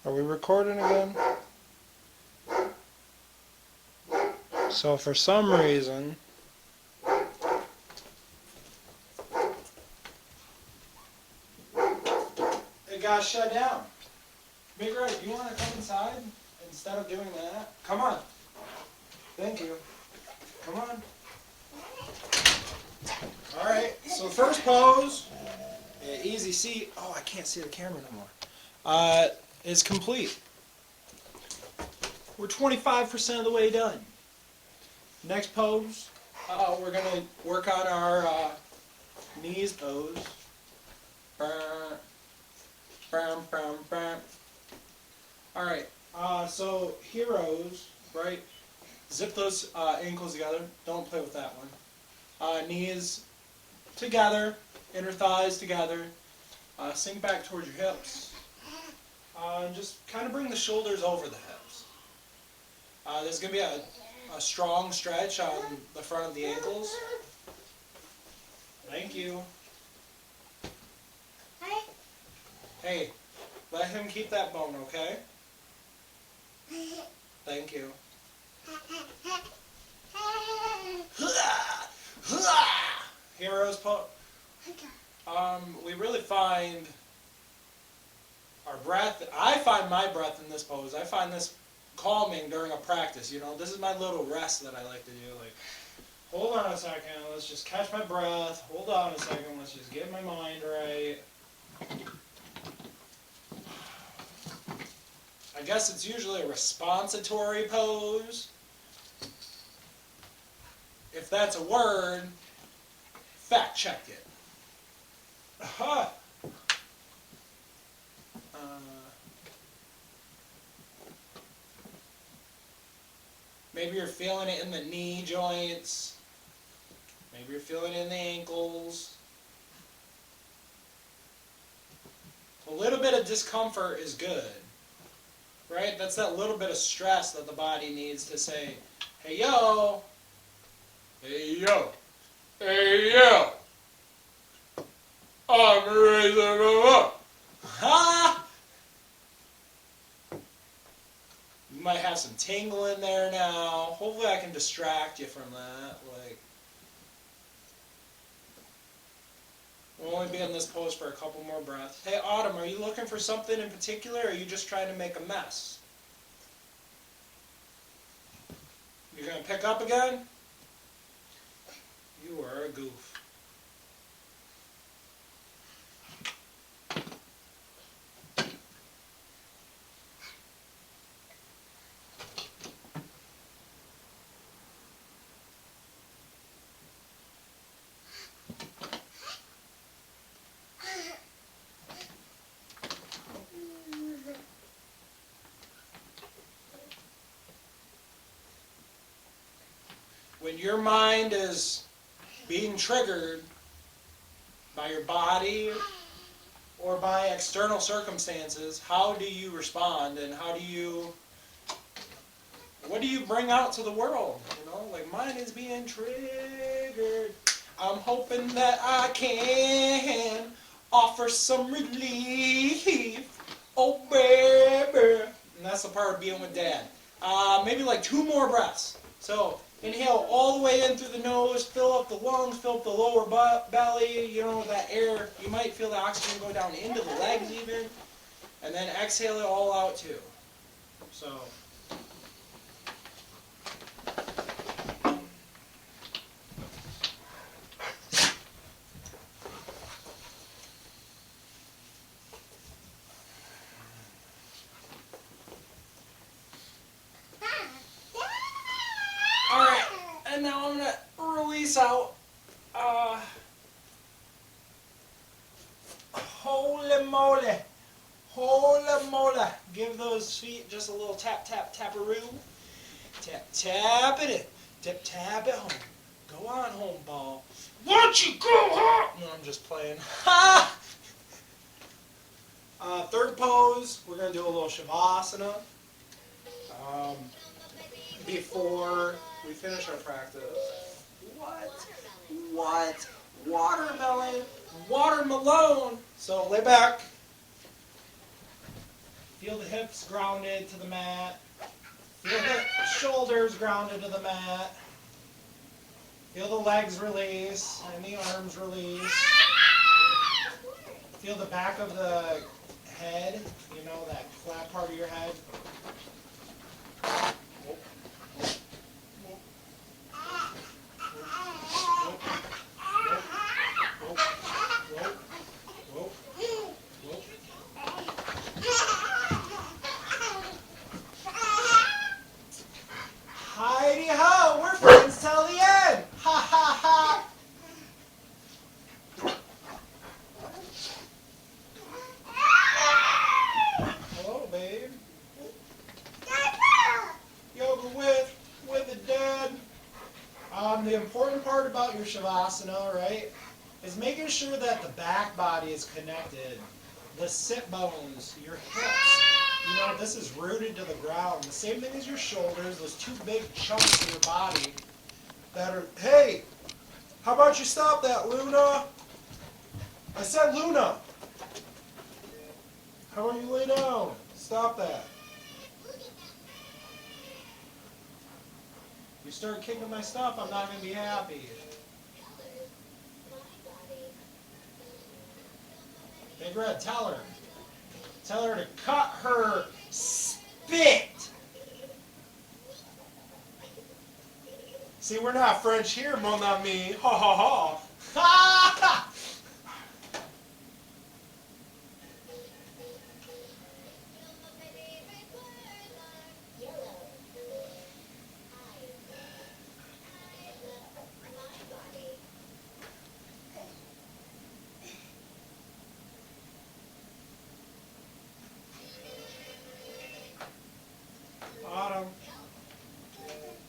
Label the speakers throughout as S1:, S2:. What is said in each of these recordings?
S1: Are we recording again? So for some reason, it got shut down. Big Red, you want to come inside instead of doing that? Come on. Thank you. Come on. Alright, so first pose, easy seat. Oh, I can't see the camera no more. Is complete. We're 25% of the way done. Next pose, we're going to work on our knees pose. Alright, so heroes, right? Zip those ankles together. Don't play with that one. Knees together, inner thighs together. Sink back towards your hips. And just kind of bring the shoulders over the hips. There's going to be a strong stretch on the front of the ankles. Thank you. Hey, let him keep that bone, okay? Thank you. Heroes pose. We really find our breath. I find my breath in this pose. I find this calming during a practice. You know, this is my little rest that I like to do. Like, hold on a second. Let's just catch my breath. Hold on a second. Let's just get my mind right. I guess it's usually a responsitory pose. If that's a word, fact check it. Aha! Maybe you're feeling it in the knee joints. Maybe you're feeling it in the ankles. A little bit of discomfort is good. Right? That's that little bit of stress that the body needs to say, hey yo, hey yo, hey yo, I'm ready to go up. Ha! You might have some tingle in there now. Hopefully I can distract you from that. Like, we'll only be in this pose for a couple more breaths. Hey Autumn, are you looking for something in particular, or are you just trying to make a mess? You're going to pick up again? You are a goof. When your mind is being triggered by your body or by external circumstances, how do you respond, and what do you bring out to the world? You know, like, mine is being triggered. I'm hoping that I can offer some relief. Oh baby. And that's the part of being with Dad. Maybe like 2 more breaths. So inhale all the way in through the nose, fill up the lungs, fill up the lower belly, you know, that air. You might feel the oxygen go down into the legs even. And then exhale it all out too. So, alright, and now I'm going to release out. Holy moly. Holy moly. Give those feet just a little tap, tap, tap-a-roo. Tap, tap it in. Tap, tap it home. Go on home, ball. Why don't you go home? No, I'm just playing. Ha! Third pose, we're going to do a little Shavasana. Before we finish our practice. What? Watermelon. Watermelon. So lay back. Feel the hips grounded to the mat. Feel the shoulders grounded to the mat. Feel the legs release and the arms release. Feel the back of the head, you know, that flat part of your head. Heidi ho, we're friends till the end. Ha ha ha. Hello, babe. Yoga with a dad. The important part about your Shavasana, right, is making sure that the back body is connected. The sit bones, your hips, you know, this is rooted to the ground. The same thing as your shoulders, those two big chunks of your body that are, hey, how about you stop that, Luna? I said Luna. How about you lay down? Stop that. You start kicking my stuff, I'm not going to be happy. Big Red, tell her. Tell her to cut her spit. See, we're not French here, mon ami. Ha ha ha. Ha ha. Autumn.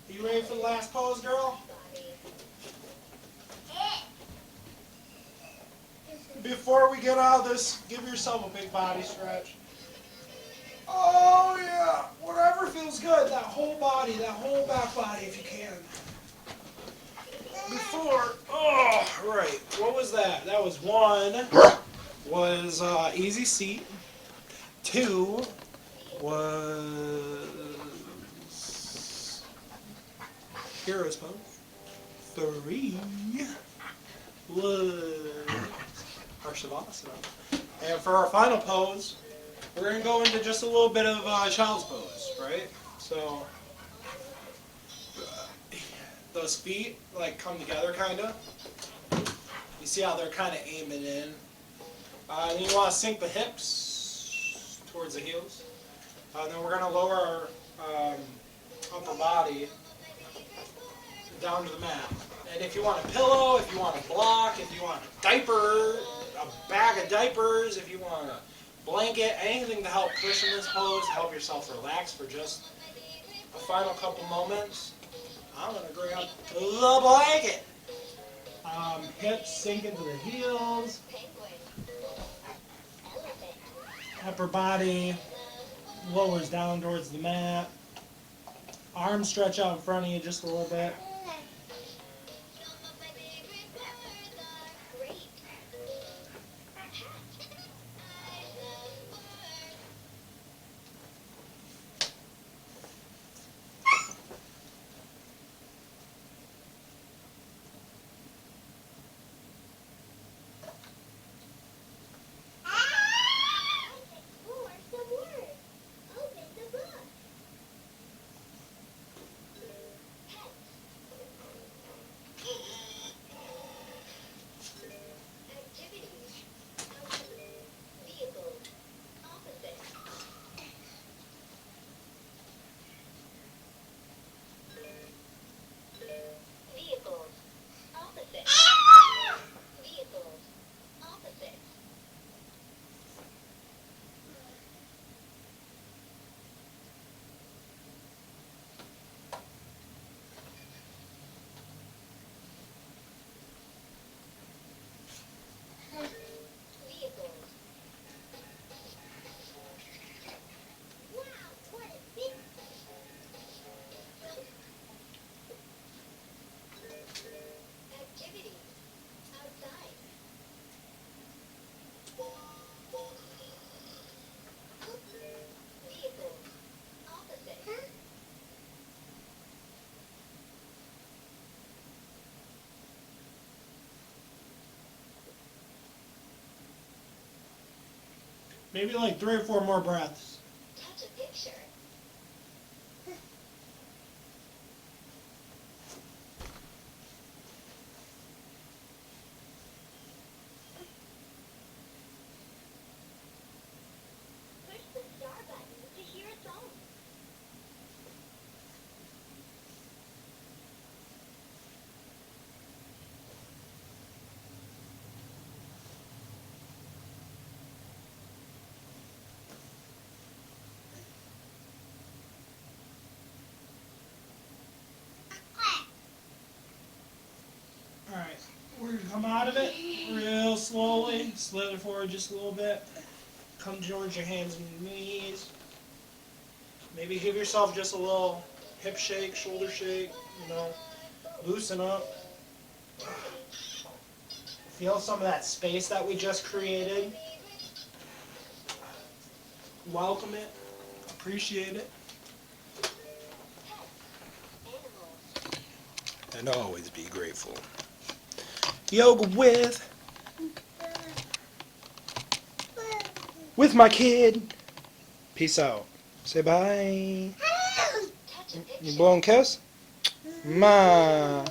S1: You ready for the last pose, girl? Before we get out of this, give yourself a big body stretch. Oh yeah, whatever feels good. That whole body, that whole back body if you can. Before, oh, right. What was that? That was one, was easy seat. Two was hero's pose. Three was our Shavasana. And for our final pose, we're going to go into just a little bit of child's pose, right? So those feet like come together kind of. You see how they're kind of aiming in. And you want to sink the hips towards the heels. And then we're going to lower our upper body down to the mat. And if you want a pillow, if you want a block, if you want a diaper, a bag of diapers, if you want a blanket, anything to help cushion this pose, to help yourself relax for just a final couple moments, I'm going to grab the blanket. Hips sink into the heels. Upper body lowers down towards the mat. Arms stretch out in front of you just a little bit. Maybe like 3 or 4 more breaths.
S2: Touch a picture. Push the star button to hear a song.
S1: Alright, we're going to come out of it real slowly. Slither forward just a little bit. Come towards your hands and knees. Maybe give yourself just a little hip shake, shoulder shake, you know. Loosen up. Feel some of that space that we just created. Welcome it. Appreciate it. And always be grateful. Yoga with my kid. Peace out. Say bye. You blowing kiss? Ma.